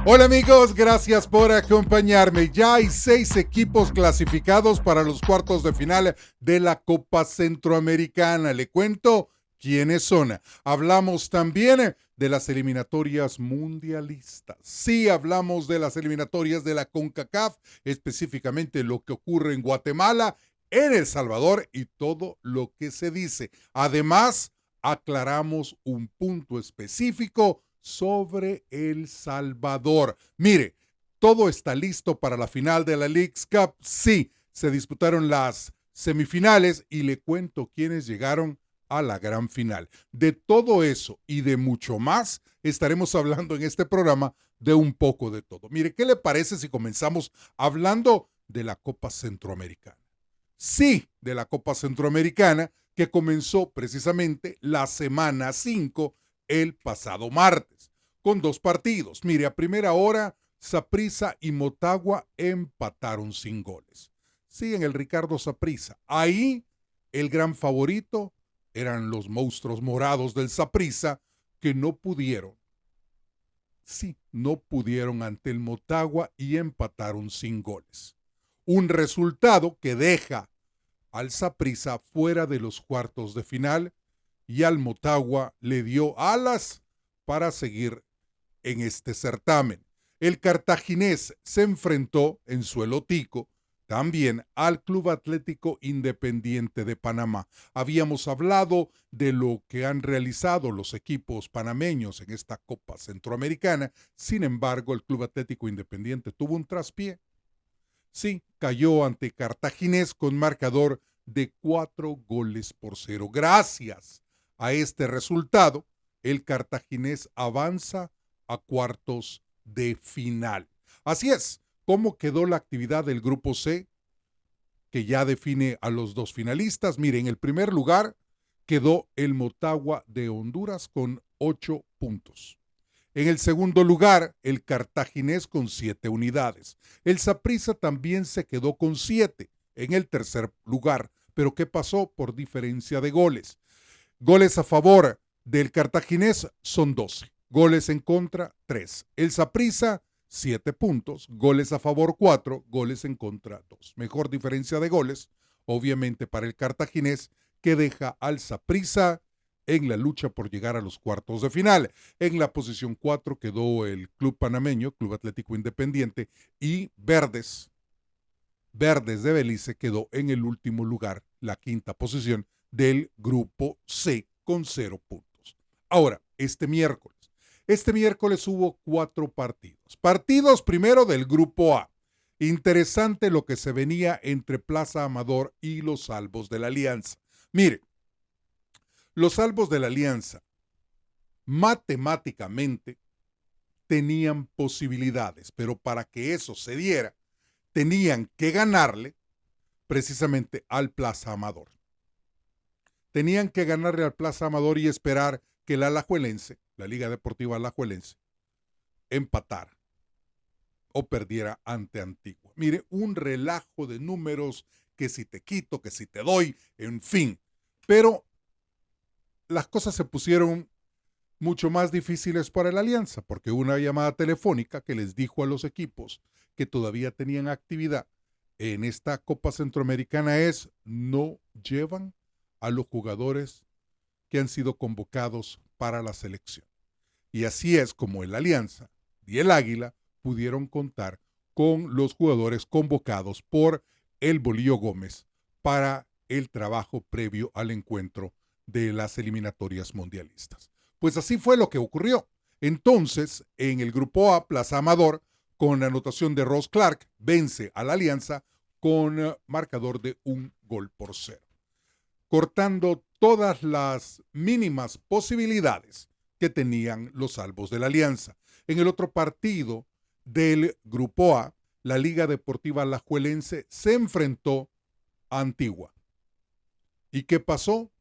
Hola amigos, gracias por acompañarme. Ya hay 6 equipos clasificados para los cuartos de final de la Copa Centroamericana. Le cuento quiénes son. Hablamos también de las eliminatorias mundialistas. Sí, hablamos de las eliminatorias de la CONCACAF, específicamente lo que ocurre en Guatemala, en El Salvador y todo lo que se dice. Además, aclaramos un punto específico sobre El Salvador. Mire, todo está listo para la final de la Leagues Cup. Sí, se disputaron las semifinales y le cuento quiénes llegaron a la gran final. De todo eso y de mucho más estaremos hablando en este programa de un poco de todo. Mire, ¿qué le parece si comenzamos hablando de la Copa Centroamericana? Sí, de la Copa Centroamericana que comenzó precisamente la semana 5 el pasado martes, con 2 partidos. Mire, a primera hora, Saprissa y Motagua empataron sin goles. Sí, en el Ricardo Saprissa. Ahí el gran favorito eran los monstruos morados del Saprissa que no pudieron. Sí, no pudieron ante el Motagua y empataron sin goles. Un resultado que deja al Saprissa fuera de los cuartos de final y al Motagua le dio alas para seguir en este certamen. El cartaginés se enfrentó en suelo tico también al Club Atlético Independiente de Panamá. Habíamos hablado de lo que han realizado los equipos panameños en esta Copa Centroamericana. Sin embargo, el Club Atlético Independiente tuvo un traspié. Sí, cayó ante Cartaginés con marcador de 4-0. Gracias a este resultado, el Cartaginés avanza a cuartos de final. Así es, ¿cómo quedó la actividad del Grupo C? Que ya define a los 2 finalistas. Miren, en el primer lugar quedó el Motagua de Honduras con 8 puntos. En el segundo lugar, el Cartaginés con 7 unidades. El Saprissa también se quedó con 7 en el tercer lugar. Pero ¿qué pasó? Por diferencia de goles. Goles a favor del Cartaginés son 12. Goles en contra, 3. El Saprissa, 7 puntos. Goles a favor, 4. Goles en contra, 2. Mejor diferencia de goles, obviamente, para el Cartaginés, que deja al Saprissa en la lucha por llegar a los cuartos de final. En la posición 4 quedó el Club Panameño, Club Atlético Independiente, y Verdes de Belice quedó en el último lugar, la quinta posición del Grupo C con 0 puntos. Ahora, este miércoles hubo 4 partidos. Partidos primero del Grupo A. Interesante lo que se venía entre Plaza Amador y los Salvos de la Alianza. Mire, los Salvos de la Alianza matemáticamente tenían posibilidades, pero para que eso se diera, tenían que ganarle precisamente al Plaza Amador. Tenían que ganarle al Plaza Amador y esperar que el Alajuelense, la Liga Deportiva Alajuelense, empatara o perdiera ante Antigua. Mire, un relajo de números, que si te quito, que si te doy, en fin. Pero las cosas se pusieron mucho más difíciles para la Alianza, porque una llamada telefónica que les dijo a los equipos que todavía tenían actividad en esta Copa Centroamericana es: no llevan a los jugadores que han sido convocados para la selección. Y así es como el Alianza y el Águila pudieron contar con los jugadores convocados por el Bolillo Gómez para el trabajo previo al encuentro de las eliminatorias mundialistas. Pues así fue lo que ocurrió. Entonces, en el Grupo A, Plaza Amador, con la anotación de Ross Clark, vence a la Alianza con marcador de 1-0, cortando todas las mínimas posibilidades que tenían los Salvos de la Alianza. En el otro partido del Grupo A, la Liga Deportiva Alajuelense se enfrentó a Antigua. ¿Y qué pasó?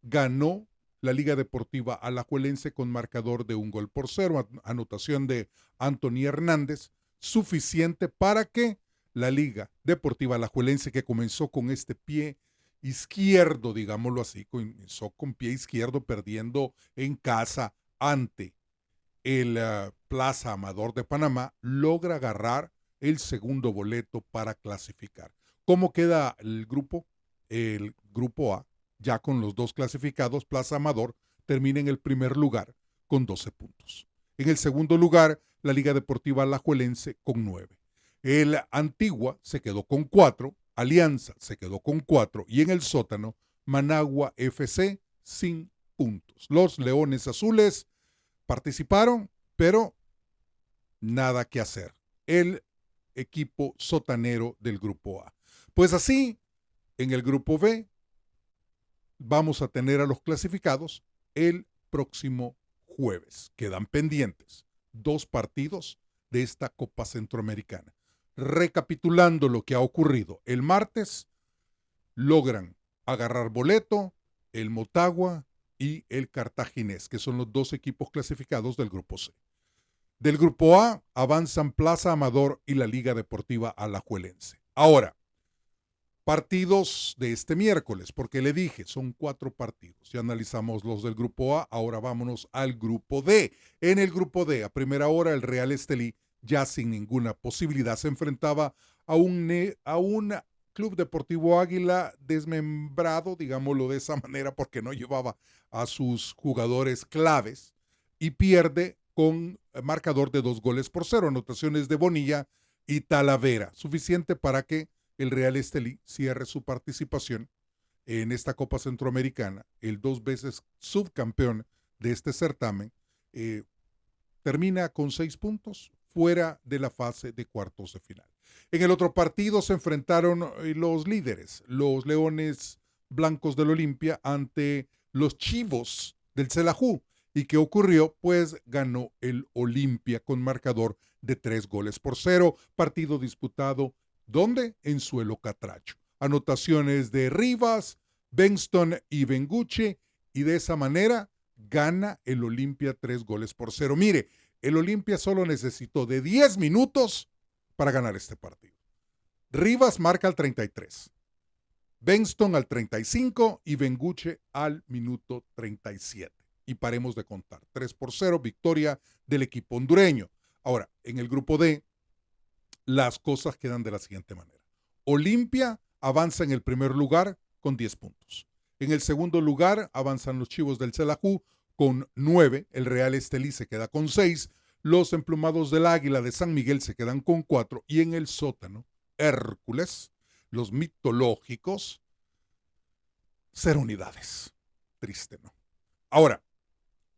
Ganó la Liga Deportiva Alajuelense con marcador de 1-0, anotación de Anthony Hernández, suficiente para que la Liga Deportiva Alajuelense, que comenzó con este pie izquierdo, digámoslo así, comenzó con pie izquierdo perdiendo en casa ante el Plaza Amador de Panamá logra agarrar el segundo boleto para clasificar. ¿Cómo queda el grupo? El grupo A, ya con los dos clasificados, Plaza Amador termina en el primer lugar con 12 puntos. En el segundo lugar, la Liga Deportiva Alajuelense con 9. El Antigua se quedó con 4, Alianza se quedó con 4 y en el sótano, Managua FC sin puntos. Los Leones Azules participaron, pero nada que hacer. El equipo sotanero del grupo A. Pues así, en el grupo B, vamos a tener a los clasificados el próximo jueves. Quedan pendientes 2 partidos de esta Copa Centroamericana. Recapitulando lo que ha ocurrido, el martes logran agarrar boleto el Motagua y el Cartaginés, que son los 2 equipos clasificados del grupo C. Del grupo A avanzan Plaza Amador y la Liga Deportiva Alajuelense. Ahora, partidos de este miércoles, porque le dije, son 4 partidos. Ya analizamos los del grupo A, ahora vámonos al grupo D. En el grupo D, a primera hora, el Real Estelí, ya sin ninguna posibilidad, se enfrentaba a un Club Deportivo Águila desmembrado, digámoslo de esa manera, porque no llevaba a sus jugadores claves, y pierde con marcador de 2-0, anotaciones de Bonilla y Talavera, suficiente para que el Real Estelí cierre su participación en esta Copa Centroamericana, el 2 veces subcampeón de este certamen, termina con 6 puntos fuera de la fase de cuartos de final. En el otro partido se enfrentaron los líderes, los Leones Blancos del Olimpia ante los Chivos del Xelajú. ¿Y qué ocurrió? Pues ganó el Olimpia con marcador de 3-0. Partido disputado, ¿dónde? En suelo catracho. Anotaciones de Rivas, Benston y Benguche, y de esa manera gana el Olimpia 3-0. Mire, el Olimpia solo necesitó de 10 minutos para ganar este partido. Rivas marca al 33, Benston al 35 y Benguche al minuto 37. Y paremos de contar. 3-0, victoria del equipo hondureño. Ahora, en el grupo D, las cosas quedan de la siguiente manera. Olimpia avanza en el primer lugar con 10 puntos. En el segundo lugar avanzan los Chivos del Xelajú con 9. El Real Estelí se queda con 6. Los Emplumados del Águila de San Miguel se quedan con 4. Y en el sótano, Hércules, los mitológicos, 0 unidades. Triste, ¿no? Ahora,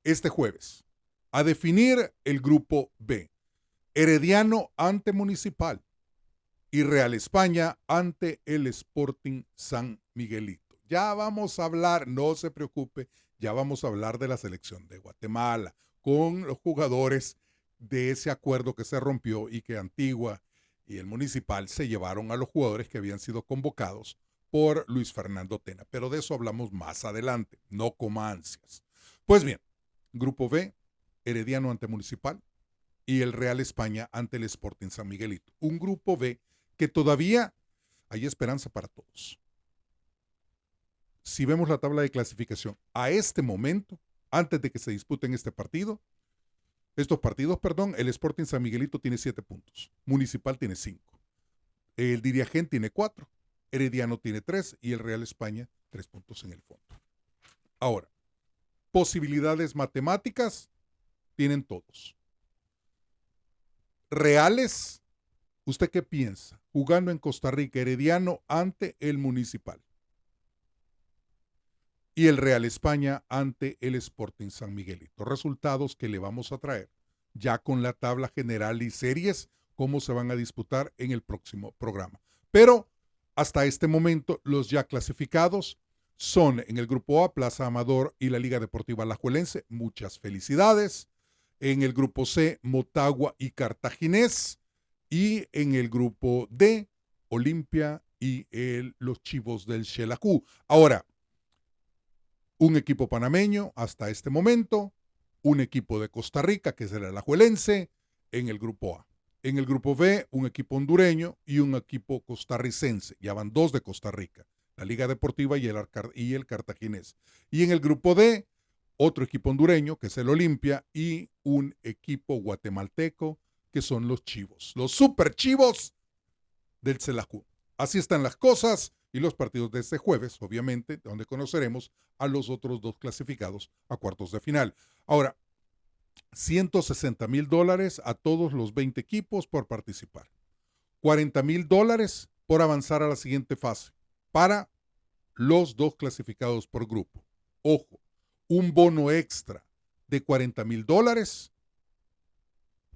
este jueves, a definir el grupo B. Herediano ante Municipal y Real España ante el Sporting San Miguelito. Ya vamos a hablar, no se preocupe, ya vamos a hablar de la selección de Guatemala con los jugadores de ese acuerdo que se rompió y que Antigua y el Municipal se llevaron a los jugadores que habían sido convocados por Luis Fernando Tena. Pero de eso hablamos más adelante, no coma ansias. Pues bien, grupo B, Herediano ante Municipal y el Real España ante el Sporting San Miguelito. Un grupo B que todavía hay esperanza para todos. Si vemos la tabla de clasificación a este momento, antes de que se disputen estos partidos, el Sporting San Miguelito tiene 7 puntos, Municipal tiene 5, el Diriagén tiene 4, Herediano tiene 3 y el Real España 3 puntos en el fondo. Ahora, posibilidades matemáticas tienen todos. Reales, ¿usted qué piensa? Jugando en Costa Rica, Herediano ante el Municipal y el Real España ante el Sporting San Miguelito. Resultados que le vamos a traer ya con la tabla general y series, cómo se van a disputar en el próximo programa. Pero hasta este momento los ya clasificados son en el grupo A, Plaza Amador y la Liga Deportiva Alajuelense. Muchas felicidades. En el grupo C, Motagua y Cartaginés. Y en el grupo D, Olimpia y los Chivos del Xelajú. Ahora, un equipo panameño hasta este momento, un equipo de Costa Rica, que es el Alajuelense, en el grupo A. En el grupo B, un equipo hondureño y un equipo costarricense. Ya van 2 de Costa Rica, la Liga Deportiva y el Cartaginés. Y en el grupo D, otro equipo hondureño, que es el Olimpia, y un equipo guatemalteco, que son los Chivos, los super Chivos del Xelajú. Así están las cosas y los partidos de este jueves, obviamente, donde conoceremos a los otros dos clasificados a cuartos de final. Ahora, $160,000 a todos los 20 equipos por participar. $40,000 por avanzar a la siguiente fase para los dos clasificados por grupo. Ojo, un bono extra de $40,000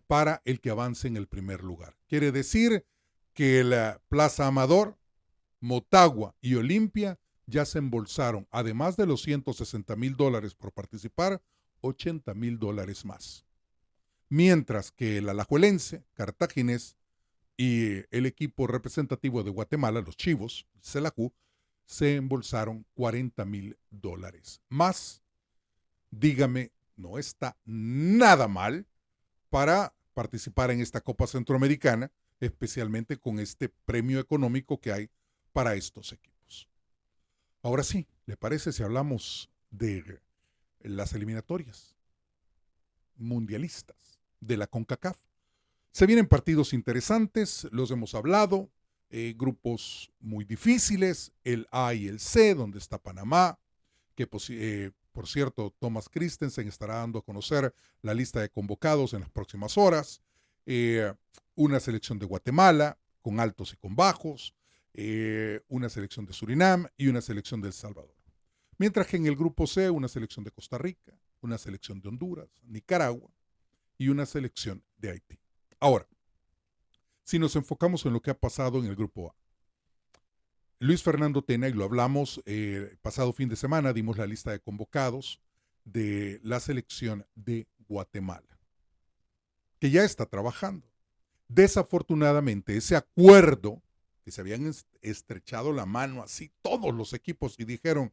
para el que avance en el primer lugar. Quiere decir que la Plaza Amador, Motagua y Olimpia ya se embolsaron, además de los $160,000 por participar, $80,000 más. Mientras que el Alajuelense, Cartaginés y el equipo representativo de Guatemala, los Chivos, Xelajú, se embolsaron $40,000 más. Dígame, no está nada mal para participar en esta Copa Centroamericana, especialmente con este premio económico que hay para estos equipos. Ahora sí, ¿le parece si hablamos de las eliminatorias mundialistas de la CONCACAF? Se vienen partidos interesantes, los hemos hablado, grupos muy difíciles, el A y el C, donde está Panamá, que por cierto, Thomas Christensen estará dando a conocer la lista de convocados en las próximas horas, una selección de Guatemala, con altos y con bajos, una selección de Surinam y una selección de El Salvador. Mientras que en el grupo C, una selección de Costa Rica, una selección de Honduras, Nicaragua y una selección de Haití. Ahora, si nos enfocamos en lo que ha pasado en el grupo A, Luis Fernando Tena, y lo hablamos pasado fin de semana, dimos la lista de convocados de la selección de Guatemala, que ya está trabajando. Desafortunadamente, ese acuerdo, que se habían estrechado la mano así todos los equipos y dijeron,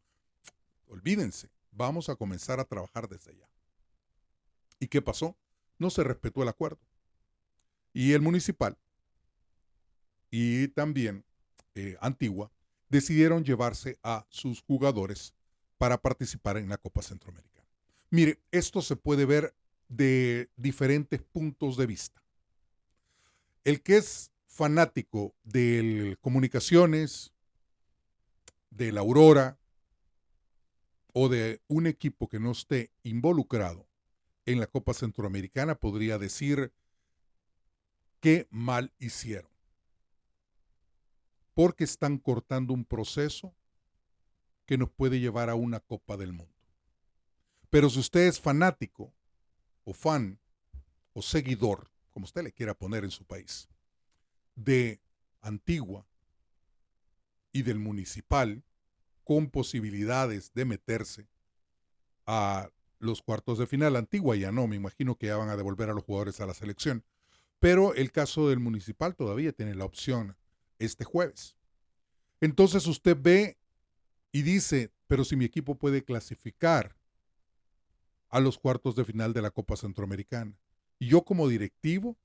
olvídense, vamos a comenzar a trabajar desde allá. ¿Y qué pasó? No se respetó el acuerdo. Y el Municipal y también Antigua decidieron llevarse a sus jugadores para participar en la Copa Centroamericana. Mire, esto se puede ver de diferentes puntos de vista. El que es fanático de Comunicaciones, de la Aurora o de un equipo que no esté involucrado en la Copa Centroamericana podría decir qué mal hicieron, porque están cortando un proceso que nos puede llevar a una Copa del Mundo. Pero si usted es fanático o fan o seguidor, como usted le quiera poner en su país, de Antigua y del Municipal, con posibilidades de meterse a los cuartos de final. Antigua ya no, me imagino que ya van a devolver a los jugadores a la selección, pero el caso del Municipal todavía tiene la opción este jueves. Entonces usted ve y dice, pero si mi equipo puede clasificar a los cuartos de final de la Copa Centroamericana, y yo como directivo,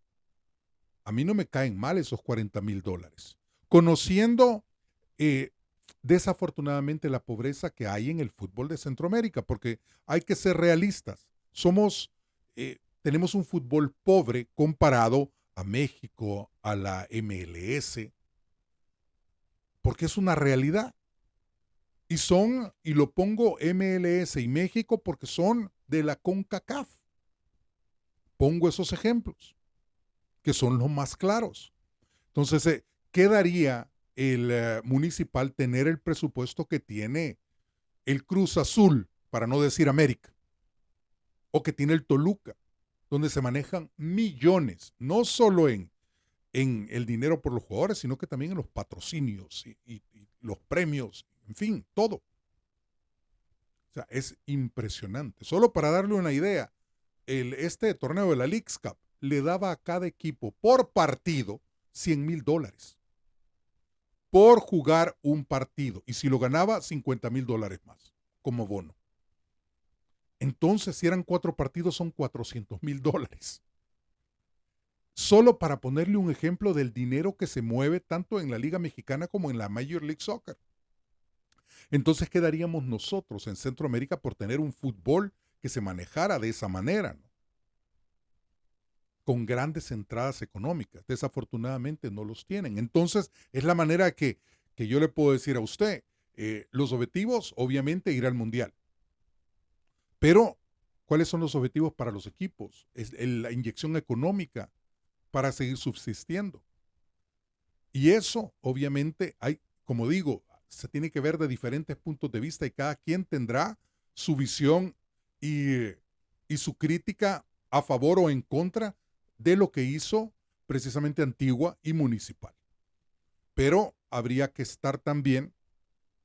a mí no me caen mal esos $40,000. Conociendo desafortunadamente la pobreza que hay en el fútbol de Centroamérica, porque hay que ser realistas. Tenemos un fútbol pobre comparado a México, a la MLS, porque es una realidad. Y lo pongo MLS y México porque son de la CONCACAF. Pongo esos ejemplos, que son los más claros. Entonces, ¿qué daría el Municipal tener el presupuesto que tiene el Cruz Azul, para no decir América, o que tiene el Toluca, donde se manejan millones, no solo en el dinero por los jugadores, sino que también en los patrocinios y los premios, en fin, todo? O sea, es impresionante. Solo para darle una idea, este torneo de la Leagues Cup le daba a cada equipo por partido $100,000 por jugar un partido, y si lo ganaba, $50,000 más como bono. Entonces, si eran 4 partidos, son $400,000. Solo para ponerle un ejemplo del dinero que se mueve tanto en la Liga Mexicana como en la Major League Soccer. Entonces, ¿qué daríamos nosotros en Centroamérica por tener un fútbol que se manejara de esa manera, ¿no? Con grandes entradas económicas. Desafortunadamente no los tienen. Entonces, es la manera que yo le puedo decir a usted, los objetivos, obviamente, ir al Mundial. Pero, ¿cuáles son los objetivos para los equipos? Es la inyección económica para seguir subsistiendo. Y eso, obviamente, hay, como digo, se tiene que ver de diferentes puntos de vista y cada quien tendrá su visión y, y su crítica a favor o en contra de lo que hizo precisamente Antigua y Municipal. Pero habría que estar también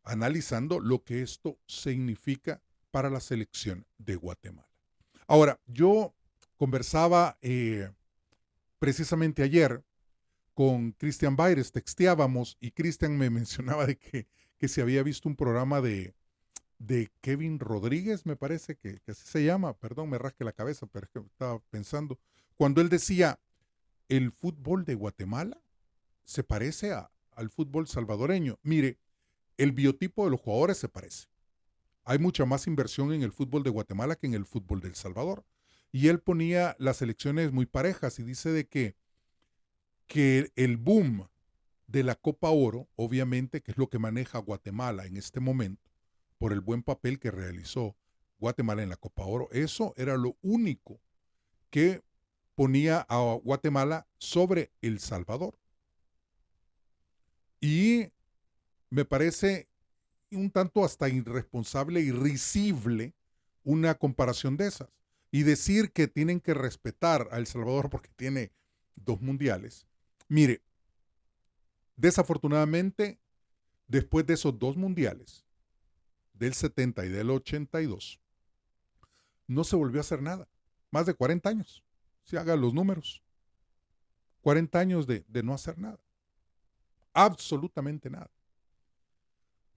analizando lo que esto significa para la selección de Guatemala. Ahora, yo conversaba precisamente ayer con Cristian Baires, texteábamos y Cristian me mencionaba de que se había visto un programa de Kevin Rodríguez, me parece que así se llama, perdón, me rasque la cabeza, pero es que estaba pensando, cuando él decía, el fútbol de Guatemala se parece al fútbol salvadoreño. Mire, el biotipo de los jugadores se parece. Hay mucha más inversión en el fútbol de Guatemala que en el fútbol de El Salvador. Y él ponía las elecciones muy parejas y dice de que el boom de la Copa Oro, obviamente, que es lo que maneja Guatemala en este momento, por el buen papel que realizó Guatemala en la Copa Oro, eso era lo único que ponía a Guatemala sobre El Salvador. Y me parece un tanto hasta irresponsable y risible una comparación de esas. Y decir que tienen que respetar a El Salvador porque tiene 2 mundiales. Mire, desafortunadamente, después de esos 2 mundiales, del 70 y del 82, no se volvió a hacer nada. Más de 40 años. Si hagan los números. 40 años de no hacer nada. Absolutamente nada.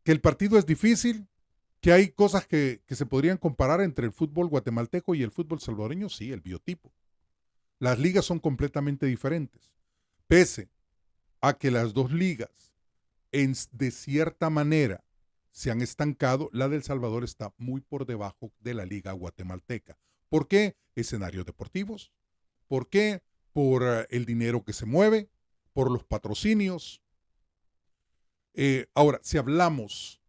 Que el partido es difícil, que hay cosas que se podrían comparar entre el fútbol guatemalteco y el fútbol salvadoreño, sí, el biotipo. Las ligas son completamente diferentes. Pese a que las 2 ligas, de cierta manera, se han estancado, la del Salvador está muy por debajo de la liga guatemalteca. ¿Por qué? Escenarios deportivos. ¿Por qué? Por el dinero que se mueve, por los patrocinios. Ahora, si hablamos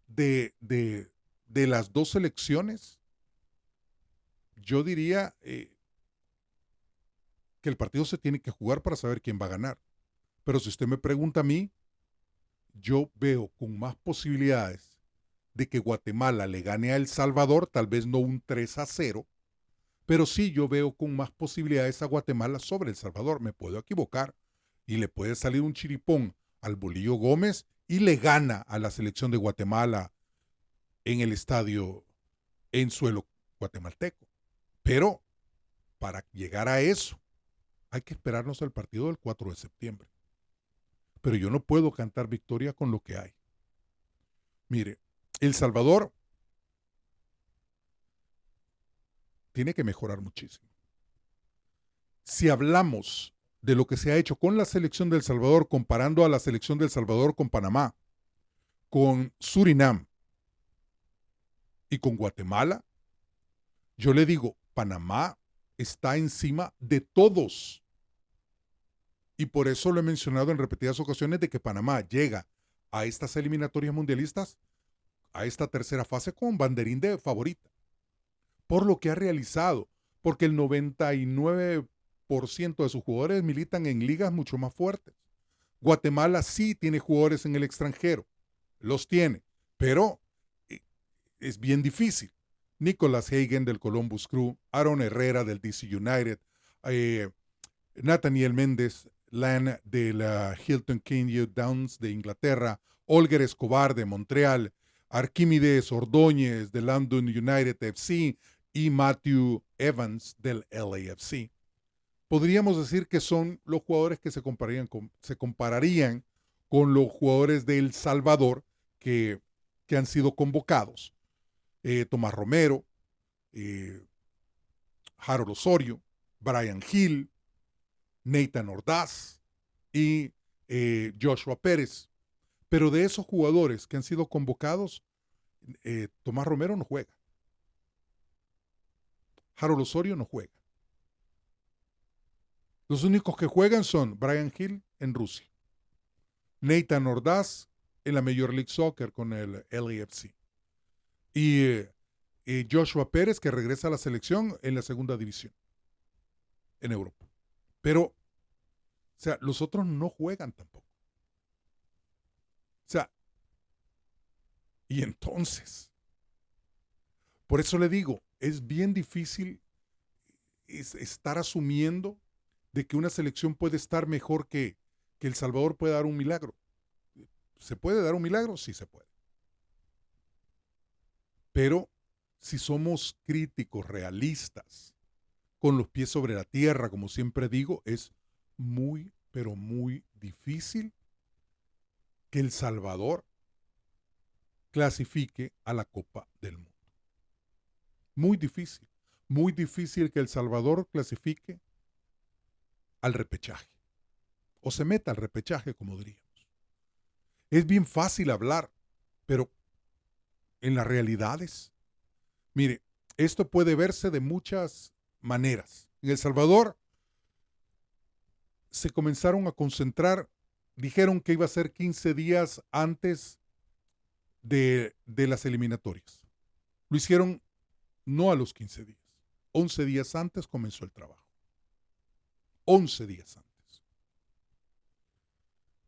de las 2 selecciones, yo diría que el partido se tiene que jugar para saber quién va a ganar. Pero si usted me pregunta a mí, yo veo con más posibilidades de que Guatemala le gane a El Salvador, tal vez no un 3-0, pero sí yo veo con más posibilidades a Guatemala sobre El Salvador. Me puedo equivocar y le puede salir un chiripón al Bolillo Gómez y le gana a la selección de Guatemala en el estadio en suelo guatemalteco. Pero para llegar a eso hay que esperarnos al partido del 4 de septiembre. Pero yo no puedo cantar victoria con lo que hay. Mire, El Salvador tiene que mejorar muchísimo. Si hablamos de lo que se ha hecho con la selección de El Salvador, comparando a la selección de El Salvador con Panamá, con Surinam y con Guatemala, yo le digo, Panamá está encima de todos. Y por eso lo he mencionado en repetidas ocasiones de que Panamá llega a estas eliminatorias mundialistas, a esta tercera fase con banderín de favorita. Por lo que ha realizado, porque el 99% de sus jugadores militan en ligas mucho más fuertes. Guatemala sí tiene jugadores en el extranjero, los tiene, pero es bien difícil. Nicolas Hagen del Columbus Crew, Aaron Herrera del DC United, Nathaniel Méndez Lan de la Hilton Kenyon Downs de Inglaterra, Olger Escobar de Montreal, Arquímedes Ordóñez de London United FC y Matthew Evans del LAFC. Podríamos decir que son los jugadores que se compararían con los jugadores de El Salvador que han sido convocados. Tomás Romero, Harold Osorio, Brian Hill, Nathan Ordaz y Joshua Pérez. Pero de esos jugadores que han sido convocados, Tomás Romero no juega. Harold Osorio no juega. Los únicos que juegan son Brian Hill en Rusia, Nathan Ordaz en la Major League Soccer con el LAFC y Joshua Pérez, que regresa a la selección en la segunda división en Europa. Pero, o sea, los otros no juegan tampoco. O sea, y entonces, por eso le digo, es bien difícil estar asumiendo de que una selección puede estar mejor que El Salvador puede dar un milagro. ¿Se puede dar un milagro? Sí se puede. Pero si somos críticos, realistas, con los pies sobre la tierra, como siempre digo, es muy, pero muy difícil que El Salvador clasifique a la Copa del Mundo. Muy difícil. Muy difícil que El Salvador clasifique al repechaje. O se meta al repechaje, como diríamos. Es bien fácil hablar, pero en las realidades, mire, esto puede verse de muchas maneras. En El Salvador se comenzaron a concentrar, dijeron que iba a ser 15 días antes de las eliminatorias. Lo hicieron no a los 15 días. 11 días antes comenzó el trabajo. 11 días antes.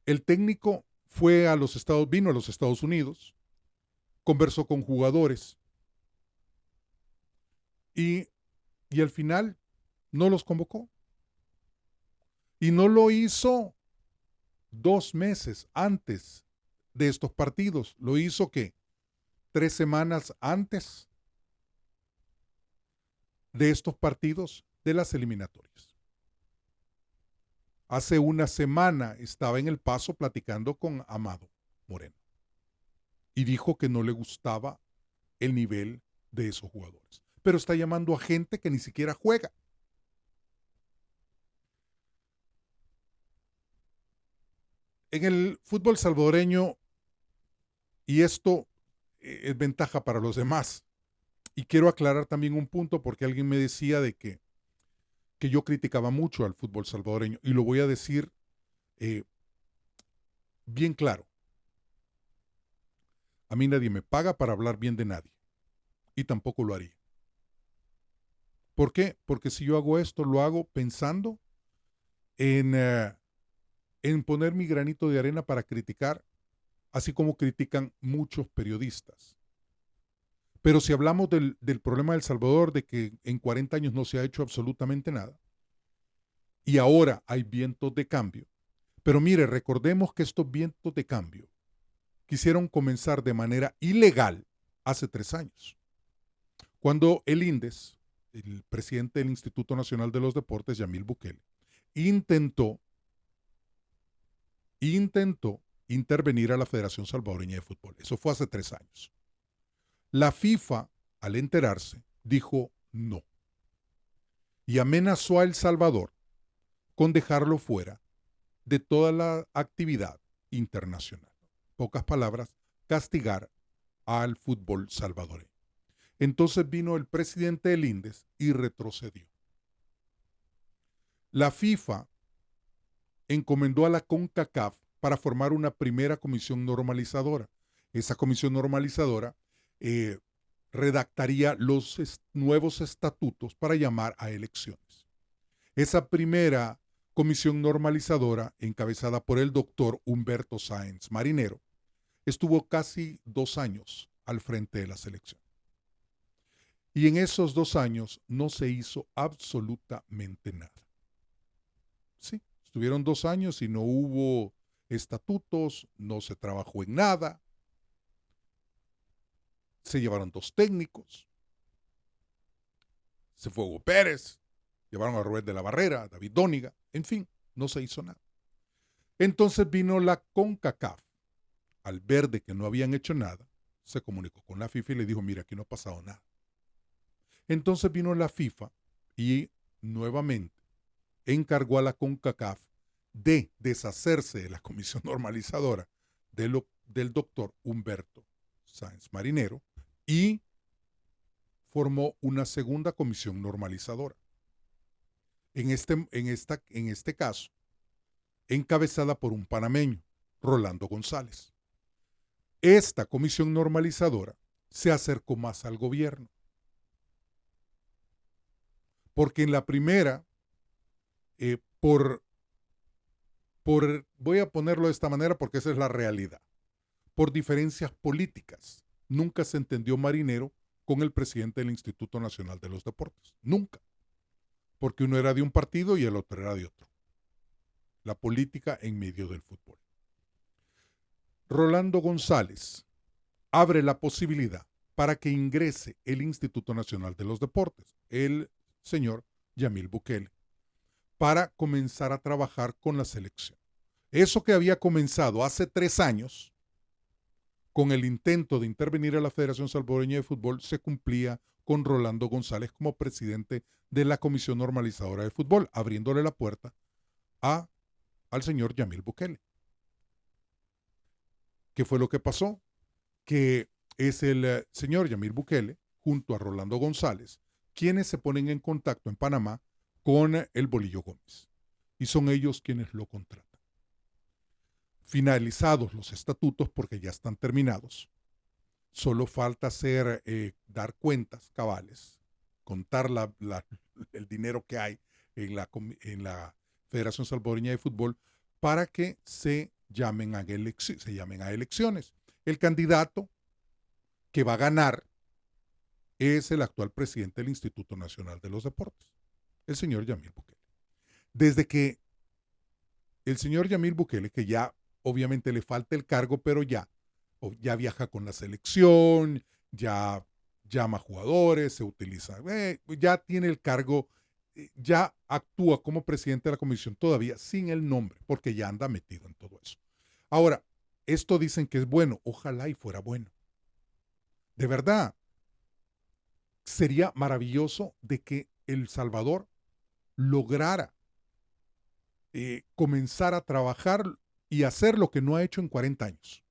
El técnico vino a los Estados Unidos, conversó con jugadores y al final no los convocó. Y no lo hizo 2 meses antes de estos partidos. Lo hizo, ¿qué? 3 semanas antes de estos partidos de las eliminatorias. Hace una semana estaba en El Paso platicando con Amado Moreno y dijo que no le gustaba el nivel de esos jugadores. Pero está llamando a gente que ni siquiera juega. En el fútbol salvadoreño, y esto es ventaja para los demás, y quiero aclarar también un punto porque alguien me decía de que yo criticaba mucho al fútbol salvadoreño, y lo voy a decir bien claro. A mí nadie me paga para hablar bien de nadie, y tampoco lo haría. ¿Por qué? Porque si yo hago esto, lo hago pensando en poner mi granito de arena para criticar, así como critican muchos periodistas. Pero si hablamos del problema de El Salvador, de que en 40 años no se ha hecho absolutamente nada, y ahora hay vientos de cambio, pero mire, recordemos que estos vientos de cambio quisieron comenzar de manera ilegal hace 3 años, cuando el INDES, el presidente del Instituto Nacional de los Deportes, Yamil Bukele, intentó intervenir a la Federación Salvadoreña de Fútbol. Eso fue hace 3 años. La FIFA, al enterarse, dijo no y amenazó a El Salvador con dejarlo fuera de toda la actividad internacional. Pocas palabras, castigar al fútbol salvadoreño. Entonces vino el presidente del INDES y retrocedió. La FIFA encomendó a la CONCACAF para formar una primera comisión normalizadora. Esa comisión normalizadora redactaría los nuevos estatutos para llamar a elecciones. Esa primera comisión normalizadora, encabezada por el doctor Humberto Sáenz Marinero, estuvo casi 2 años al frente de la selección. Y en esos 2 años no se hizo absolutamente nada. Sí, estuvieron 2 años y no hubo estatutos, no se trabajó en nada. Se llevaron 2 técnicos. Se fue Hugo Pérez, llevaron a Rubén de la Barrera, David Dóniga, en fin, no se hizo nada. Entonces vino la CONCACAF. Al ver de que no habían hecho nada, se comunicó con la FIFA y le dijo, mira, aquí no ha pasado nada. Entonces vino la FIFA y nuevamente encargó a la CONCACAF de deshacerse de la comisión normalizadora del doctor Humberto Sáenz Marinero y formó una segunda comisión normalizadora. En este caso, encabezada por un panameño, Rolando González. Esta comisión normalizadora se acercó más al gobierno. Porque en la primera, voy a ponerlo de esta manera porque esa es la realidad, por diferencias políticas, nunca se entendió Marinero con el presidente del Instituto Nacional de los Deportes. Nunca. Porque uno era de un partido y el otro era de otro. La política en medio del fútbol. Rolando González abre la posibilidad para que ingrese el Instituto Nacional de los Deportes, el señor Yamil Bukele, para comenzar a trabajar con la selección. Eso que había comenzado hace 3 años, con el intento de intervenir a la Federación Salvadoreña de Fútbol, se cumplía con Rolando González como presidente de la Comisión Normalizadora de Fútbol, abriéndole la puerta al señor Yamil Bukele. ¿Qué fue lo que pasó? Que es el señor Yamil Bukele, junto a Rolando González, quienes se ponen en contacto en Panamá con el Bolillo Gómez. Y son ellos quienes lo contratan. Finalizados los estatutos, porque ya están terminados, solo falta dar cuentas cabales, contar el dinero que hay en la Federación Salvadoreña de Fútbol para que se llamen a elecciones. El candidato que va a ganar es el actual presidente del Instituto Nacional de los Deportes, el señor Yamil Bukele. Desde que el señor Yamil Bukele, que ya obviamente le falta el cargo, pero ya viaja con la selección, ya llama jugadores, se utiliza, ya tiene el cargo, ya actúa como presidente de la comisión todavía sin el nombre, porque ya anda metido en todo eso. Ahora, esto dicen que es bueno, ojalá y fuera bueno. De verdad, sería maravilloso de que El Salvador lograra comenzar a trabajar y hacer lo que no ha hecho en 40 años.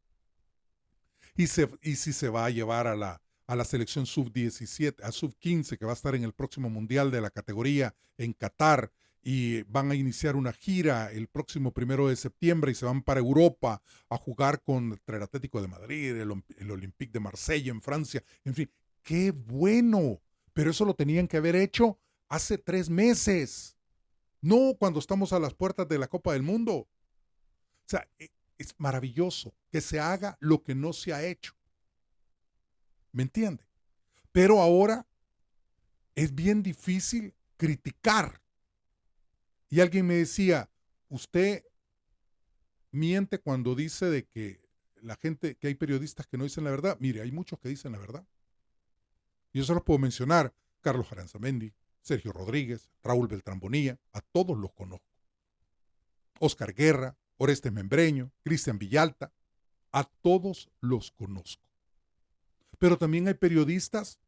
Y si se va a llevar a la selección sub-17, a sub-15, que va a estar en el próximo mundial de la categoría en Qatar, y van a iniciar una gira el próximo 1 de septiembre y se van para Europa a jugar contra el Atlético de Madrid, el Olympique de Marsella en Francia. En fin, ¡qué bueno! Pero eso lo tenían que haber hecho hace 3 meses. No cuando estamos a las puertas de la Copa del Mundo. O sea, es maravilloso que se haga lo que no se ha hecho. ¿Me entiende? Pero ahora es bien difícil criticar. Y alguien me decía, usted miente cuando dice de que que hay periodistas que no dicen la verdad. Mire, hay muchos que dicen la verdad. Yo se los puedo mencionar: Carlos Aranzamendi, Sergio Rodríguez, Raúl Beltrán Bonilla, a todos los conozco. Oscar Guerra, Orestes Membreño, Cristian Villalta, a todos los conozco. Pero también hay periodistas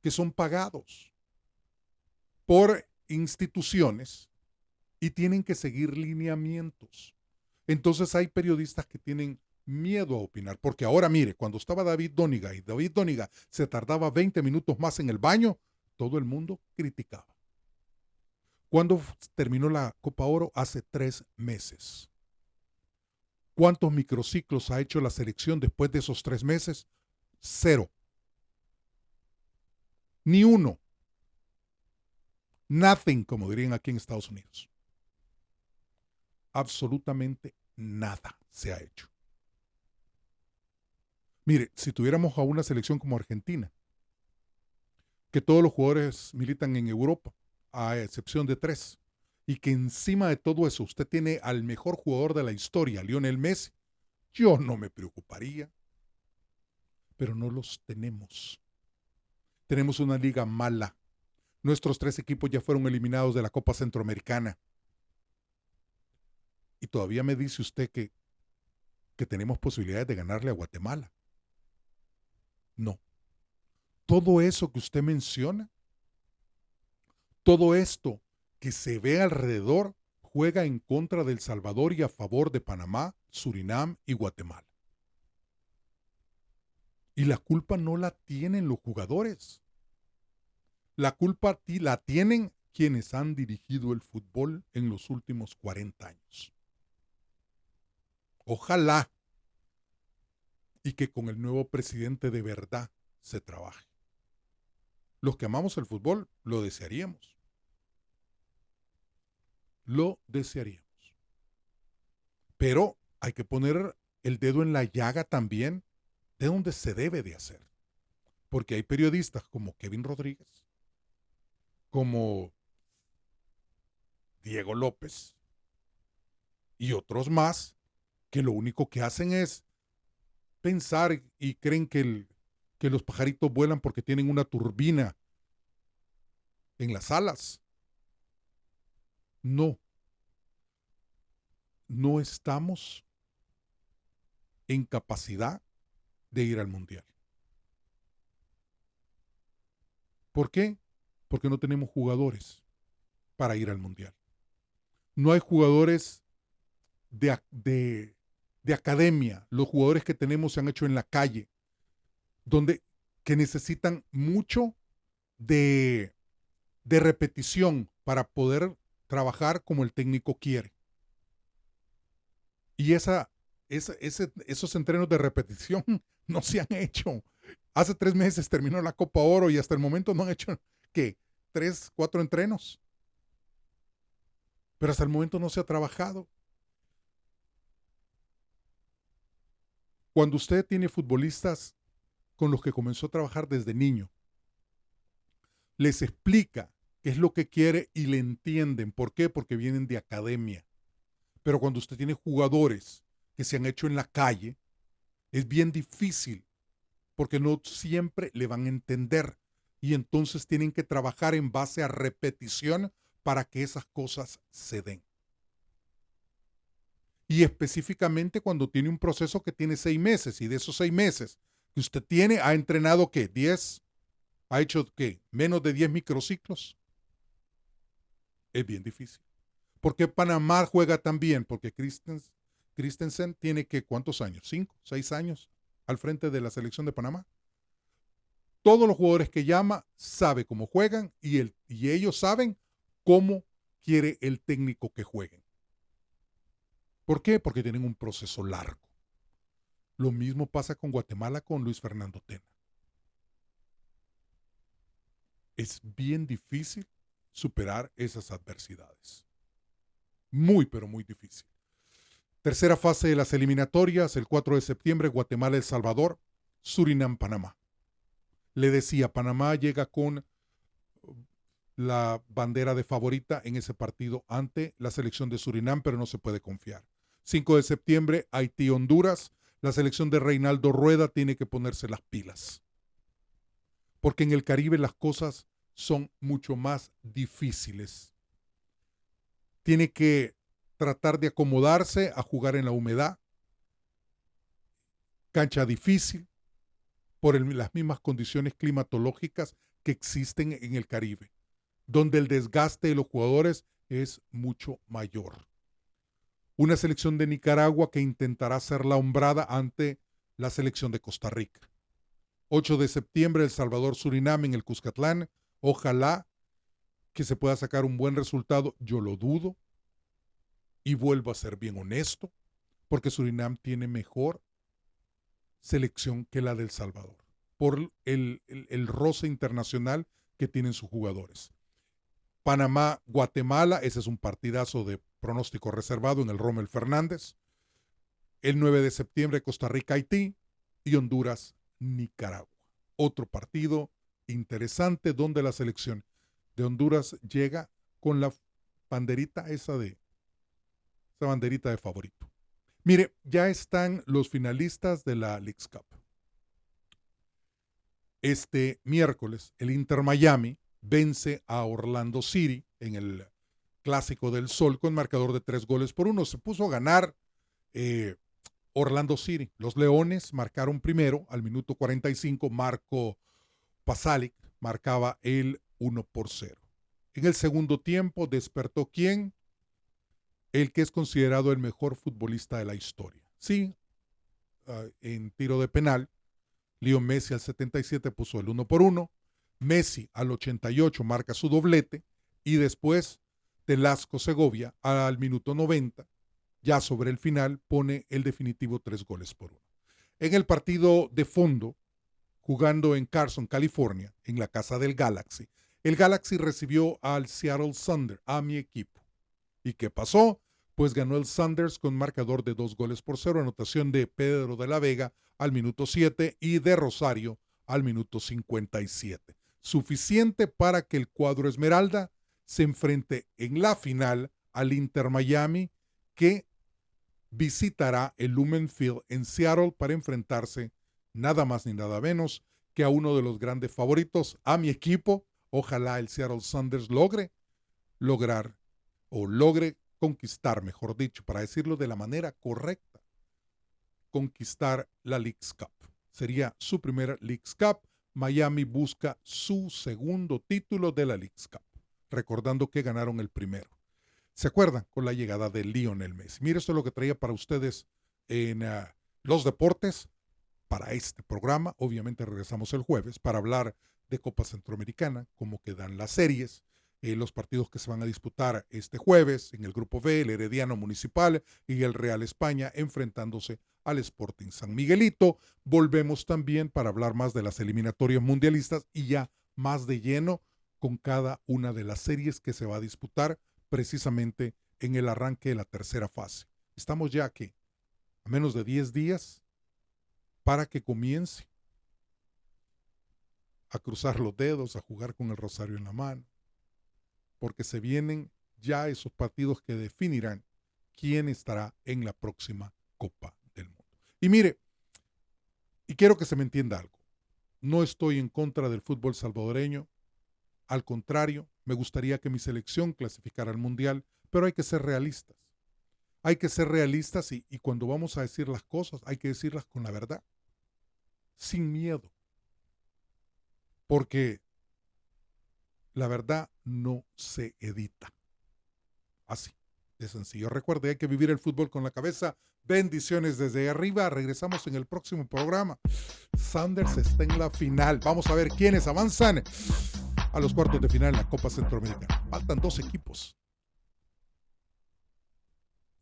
que son pagados por instituciones y tienen que seguir lineamientos. Entonces hay periodistas que tienen miedo a opinar, porque ahora mire, cuando estaba David Dóniga y David Dóniga se tardaba 20 minutos más en el baño, todo el mundo criticaba. ¿Cuándo terminó la Copa Oro? Hace 3 meses. ¿Cuántos microciclos ha hecho la selección después de esos 3 meses? 0. Ni uno. Nothing, como dirían aquí en Estados Unidos. Absolutamente nada se ha hecho. Mire, si tuviéramos a una selección como Argentina, que todos los jugadores militan en Europa, a excepción de 3, y que encima de todo eso usted tiene al mejor jugador de la historia, Lionel Messi, yo no me preocuparía. Pero no los tenemos. Tenemos una liga mala. Nuestros 3 equipos ya fueron eliminados de la Copa Centroamericana. Y todavía me dice usted que tenemos posibilidades de ganarle a Guatemala. No. Todo eso que usted menciona, todo esto que se ve alrededor, juega en contra de El Salvador y a favor de Panamá, Surinam y Guatemala. Y la culpa no la tienen los jugadores. La culpa la tienen quienes han dirigido el fútbol en los últimos 40 años. Ojalá y que con el nuevo presidente de verdad se trabaje. Los que amamos el fútbol lo desearíamos. Lo desearíamos. Pero hay que poner el dedo en la llaga también de donde se debe de hacer. Porque hay periodistas como Kevin Rodríguez, como Diego López y otros más que lo único que hacen es pensar y creen que los pajaritos vuelan porque tienen una turbina en las alas. No, no estamos en capacidad de ir al mundial. ¿Por qué? Porque no tenemos jugadores para ir al mundial. No hay jugadores de academia. Los jugadores que tenemos se han hecho en la calle, que necesitan mucho de repetición para poder trabajar como el técnico quiere. Y esos entrenos de repetición no se han hecho. Hace 3 meses terminó la Copa Oro y hasta el momento no han hecho, ¿qué? 3, 4 entrenos. Pero hasta el momento no se ha trabajado. Cuando usted tiene futbolistas con los que comenzó a trabajar desde niño, les explica qué es lo que quiere y le entienden. ¿Por qué? Porque vienen de academia. Pero cuando usted tiene jugadores que se han hecho en la calle, es bien difícil porque no siempre le van a entender y entonces tienen que trabajar en base a repetición para que esas cosas se den. Y específicamente cuando tiene un proceso que tiene 6 meses y de esos 6 meses que usted tiene, ha entrenado ¿qué? 10, ha hecho ¿qué? Menos de 10 microciclos. Es bien difícil. ¿Por qué Panamá juega tan bien? Porque Christensen tiene que ¿cuántos años? 5, 6 años al frente de la selección de Panamá. Todos los jugadores que llama sabe cómo juegan y ellos saben cómo quiere el técnico que jueguen. ¿Por qué? Porque tienen un proceso largo. Lo mismo pasa con Guatemala con Luis Fernando Tena. Es bien difícil superar esas adversidades. Muy, pero muy difícil. Tercera fase de las eliminatorias, el 4 de septiembre, Guatemala, El Salvador, Surinam, Panamá. Le decía, Panamá llega con la bandera de favorita en ese partido ante la selección de Surinam, pero no se puede confiar. 5 de septiembre, Haití, Honduras. La selección de Reinaldo Rueda tiene que ponerse las pilas. Porque en el Caribe las cosas son mucho más difíciles. Tiene que tratar de acomodarse a jugar en la humedad. Cancha difícil por las mismas condiciones climatológicas que existen en el Caribe, donde el desgaste de los jugadores es mucho mayor. Una selección de Nicaragua que intentará hacer la hombrada ante la selección de Costa Rica. 8 de septiembre, El Salvador, Surinam en el Cuscatlán. Ojalá que se pueda sacar un buen resultado. Yo lo dudo. Y vuelvo a ser bien honesto, porque Surinam tiene mejor selección que la del Salvador, por el roce internacional que tienen sus jugadores. Panamá, Guatemala, ese es un partidazo de pronóstico reservado en el Rommel Fernández. El 9 de septiembre, Costa Rica, Haití y Honduras, Nicaragua. Otro partido interesante donde la selección de Honduras llega con la banderita esa banderita de favorito. Mire, ya están los finalistas de la Leagues Cup. Este miércoles, el Inter Miami vence a Orlando City en el Clásico del Sol con marcador de 3-1. Se puso a ganar Orlando City. Los Leones marcaron primero al minuto 45. Marco Pasalic marcaba el 1-0. En el segundo tiempo despertó ¿quién? El que es considerado el mejor futbolista de la historia. Sí, en tiro de penal, Leo Messi al 77 puso el 1-1. Messi al 88 marca su doblete y después Telasco Segovia al minuto 90, ya sobre el final, pone el definitivo 3-1. En el partido de fondo, jugando en Carson, California, en la casa del Galaxy, el Galaxy recibió al Seattle Sounders, a mi equipo. ¿Y qué pasó? Pues ganó el Sounders con marcador de 2-0, anotación de Pedro de la Vega al minuto 7 y de Rosario al minuto 57. Suficiente para que el cuadro Esmeralda se enfrente en la final al Inter Miami, que visitará el Lumen Field en Seattle para enfrentarse nada más ni nada menos que a uno de los grandes favoritos, a mi equipo. Ojalá el Seattle Sounders logre conquistar, mejor dicho, para decirlo de la manera correcta, conquistar la Leagues Cup. Sería su primera Leagues Cup. Miami busca su segundo título de la Leagues Cup, recordando que ganaron el primero. ¿Se acuerdan? Con la llegada de Lionel Messi. Mire, esto es lo que traía para ustedes en los deportes para este programa. Obviamente regresamos el jueves para hablar de Copa Centroamericana, cómo quedan las series, los partidos que se van a disputar este jueves en el Grupo B, el Herediano Municipal y el Real España enfrentándose al Sporting San Miguelito. Volvemos también para hablar más de las eliminatorias mundialistas y ya más de lleno con cada una de las series que se va a disputar precisamente en el arranque de la tercera fase. Estamos ya aquí, a menos de 10 días para que comience a cruzar los dedos, a jugar con el rosario en la mano, porque se vienen ya esos partidos que definirán quién estará en la próxima Copa del Mundo. Y mire, y quiero que se me entienda algo, no estoy en contra del fútbol salvadoreño, al contrario, me gustaría que mi selección clasificara al Mundial, pero hay que ser realistas. Hay que ser realistas y cuando vamos a decir las cosas, hay que decirlas con la verdad, sin miedo. Porque la verdad no se edita. Así de sencillo. Recuerde, hay que vivir el fútbol con la cabeza. Bendiciones desde arriba. Regresamos en el próximo programa. Sounders está en la final. Vamos a ver quiénes avanzan a los cuartos de final en la Copa Centroamericana. Faltan 2 equipos.